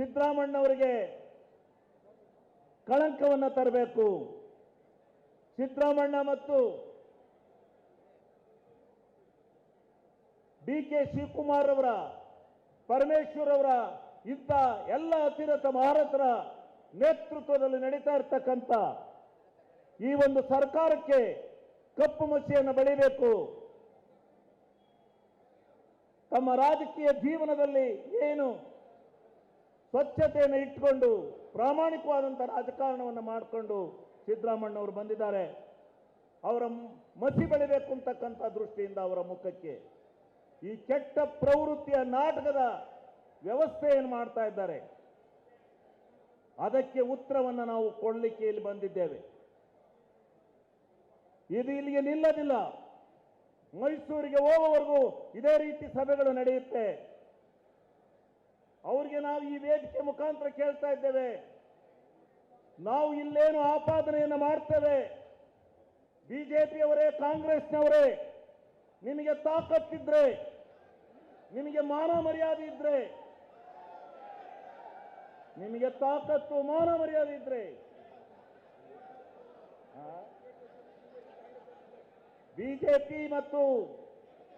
ಸಿದ್ದರಾಮಣ್ಣವರಿಗೆ ಕಳಂಕವನ್ನು ತರಬೇಕು. ಸಿದ್ದರಾಮಣ್ಣ ಮತ್ತು ಡಿ.ಕೆ. ಶಿವಕುಮಾರ್ ಅವರ, ಪರಮೇಶ್ವರ್ ಅವರ ಇಂಥ ಎಲ್ಲ ಅತಿರಥ ಮಹಾರಥರ ನೇತೃತ್ವದಲ್ಲಿ ನಡೀತಾ ಇರತಕ್ಕಂಥ ಈ ಒಂದು ಸರ್ಕಾರಕ್ಕೆ ಕಪ್ಪು ಮಸಿಯನ್ನು ಬಳಿಬೇಕು. ತಮ್ಮ ರಾಜಕೀಯ ಜೀವನದಲ್ಲಿ ಏನು ಸ್ವಚ್ಛತೆಯನ್ನು ಇಟ್ಟುಕೊಂಡು ಪ್ರಾಮಾಣಿಕವಾದಂಥ ರಾಜಕಾರಣವನ್ನು ಮಾಡಿಕೊಂಡು ಸಿದ್ದರಾಮಣ್ಣವರು ಬಂದಿದ್ದಾರೆ. ಅವರ ಮಸಿ ಬೆಳಿಬೇಕು ಅಂತಕ್ಕಂಥ ದೃಷ್ಟಿಯಿಂದ ಅವರ ಮುಖಕ್ಕೆ ಈ ಕೆಟ್ಟ ಪ್ರವೃತ್ತಿಯ ನಾಟಕದ ವ್ಯವಸ್ಥೆಯನ್ನು ಮಾಡ್ತಾ ಇದ್ದಾರೆ. ಅದಕ್ಕೆ ಉತ್ತರವನ್ನು ನಾವು ಕೊಡಲಿಕ್ಕೆ ಇಲ್ಲಿ ಬಂದಿದ್ದೇವೆ. ಇದು ಇಲ್ಲಿಗೆ ನಿಲ್ಲದಿಲ್ಲ. ಮೈಸೂರಿಗೆ ಹೋಗುವವರೆಗೂ ಇದೇ ರೀತಿ ಸಭೆಗಳು ನಡೆಯುತ್ತೆ. ಅವರಿಗೆ ನಾವು ಈ ವೇದಿಕೆ ಮುಖಾಂತರ ಕೇಳ್ತಾ ಇದ್ದೇವೆ, ನಾವು ಇಲ್ಲೇನು ಆಪಾದನೆಯನ್ನು ಮಾಡ್ತೇವೆ. ಬಿಜೆಪಿಯವರೇ, ಕಾಂಗ್ರೆಸ್ನವರೇ, ನಿಮಗೆ ತಾಕತ್ತಿದ್ರೆ, ನಿಮಗೆ ಮಾನ ಮರ್ಯಾದೆ ಇದ್ರೆ, ನಿಮಗೆ ತಾಕತ್ತು ಮಾನ ಮರ್ಯಾದೆ ಇದ್ರೆ ಬಿಜೆಪಿ ಮತ್ತು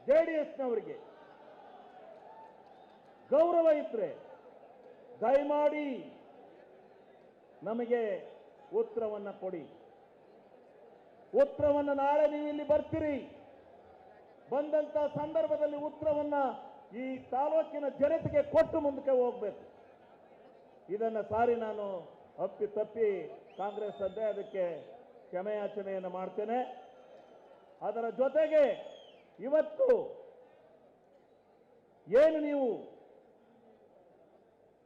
ಜೆಡಿಎಸ್ನವರಿಗೆ ಗೌರವ ಇದ್ರೆ ದಯಮಾಡಿ ನಮಗೆ ಉತ್ತರವನ್ನು ಕೊಡಿ. ಉತ್ತರವನ್ನು ನಾಳೆ ನೀವು ಇಲ್ಲಿ ಬರ್ತೀರಿ. ಬಂದಂತ ಸಂದರ್ಭದಲ್ಲಿ ಉತ್ತರವನ್ನು ಈ ತಾಲೂಕಿನ ಜನತೆಗೆ ಕೊಟ್ಟು ಮುಂದಕ್ಕೆ ಹೋಗಬೇಕು. ಇದನ್ನು ಸಾರಿ ನಾನು ಅಪ್ಪಿ ತಪ್ಪಿ ಕಾಂಗ್ರೆಸ್ ಅಂದೆ, ಅದಕ್ಕೆ ಕ್ಷಮೆಯಾಚನೆಯನ್ನು ಮಾಡ್ತೇನೆ. ಅದರ ಜೊತೆಗೆ ಇವತ್ತು ಏನು ನೀವು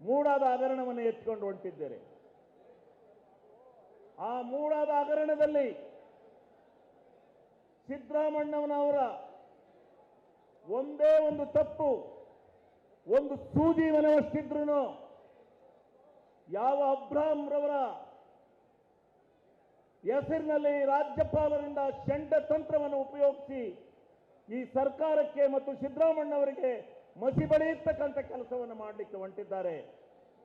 ಮೂಡಾದ ಹಗರಣವನ್ನು ಎತ್ಕೊಂಡು ಹೊಂಟಿದ್ದೀರಿ, ಆ ಮೂಡಾದ ಹಗರಣದಲ್ಲಿ ಸಿದ್ದರಾಮಣ್ಣವರ ಒಂದೇ ಒಂದು ತಪ್ಪು, ಒಂದು ಸೂಜಿ ಮನವಷ್ಟಿದ್ರು ಯಾವ ಅಬ್ರಾಹಂ ರವರ ಹೆಸರಿನಲ್ಲಿ ರಾಜ್ಯಪಾಲರಿಂದ ಷಂಡ ತಂತ್ರವನ್ನು ಉಪಯೋಗಿಸಿ ಈ ಸರ್ಕಾರಕ್ಕೆ ಮತ್ತು ಸಿದ್ದರಾಮಣ್ಣವರಿಗೆ ಮಸಿ ಬಳಿಯತಕ್ಕಂಥ ಕೆಲಸವನ್ನು ಮಾಡಲಿಕ್ಕೆ ಹೊಂಟಿದ್ದಾರೆ.